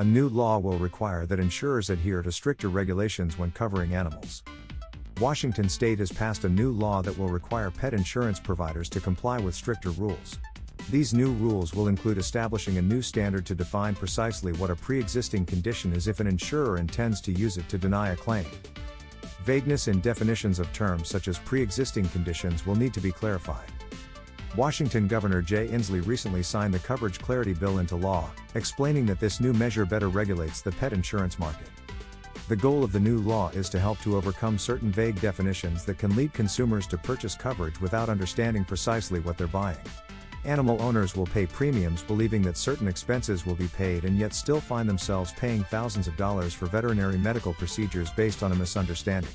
A new law will require that insurers adhere to stricter regulations when covering animals. Washington State has passed a new law that will require pet insurance providers to comply with stricter rules. These new rules will include establishing a new standard to define precisely what a pre-existing condition is if an insurer intends to use it to deny a claim. Vagueness in definitions of terms such as pre-existing conditions will need to be clarified. Washington Governor Jay Inslee recently signed the Coverage Clarity Bill into law, explaining that this new measure better regulates the pet insurance market. The goal of the new law is to help to overcome certain vague definitions that can lead consumers to purchase coverage without understanding precisely what they're buying. Animal owners will pay premiums believing that certain expenses will be paid and yet still find themselves paying thousands of dollars for veterinary medical procedures based on a misunderstanding.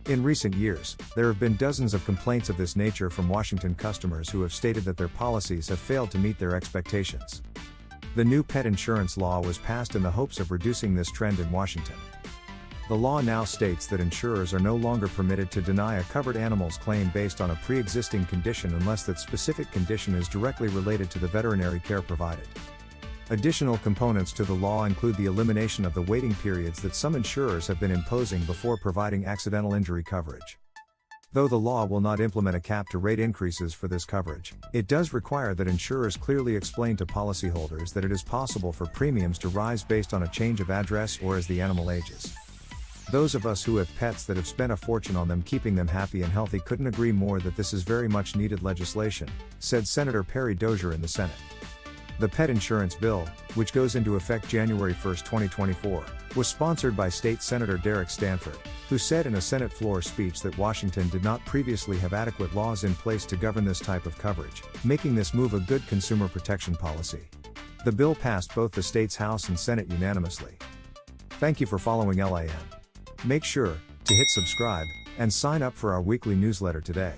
In recent years, there have been dozens of complaints of this nature from Washington customers who have stated that their policies have failed to meet their expectations. The new pet insurance law was passed in the hopes of reducing this trend in Washington. The law now states that insurers are no longer permitted to deny a covered animal's claim based on a pre-existing condition unless that specific condition is directly related to the veterinary care provided. Additional components to the law include the elimination of the waiting periods that some insurers have been imposing before providing accidental injury coverage. Though the law will not implement a cap to rate increases for this coverage, it does require that insurers clearly explain to policyholders that it is possible for premiums to rise based on a change of address or as the animal ages. Those of us who have pets that have spent a fortune on them keeping them happy and healthy couldn't agree more that this is very much needed legislation, said Senator Perry Dozier in the Senate. The pet insurance bill, which goes into effect January 1, 2024, was sponsored by State Senator Derek Stanford, who said in a Senate floor speech that Washington did not previously have adequate laws in place to govern this type of coverage, making this move a good consumer protection policy. The bill passed both the state's House and Senate unanimously. Thank you for following LIN. Make sure to hit subscribe and sign up for our weekly newsletter today.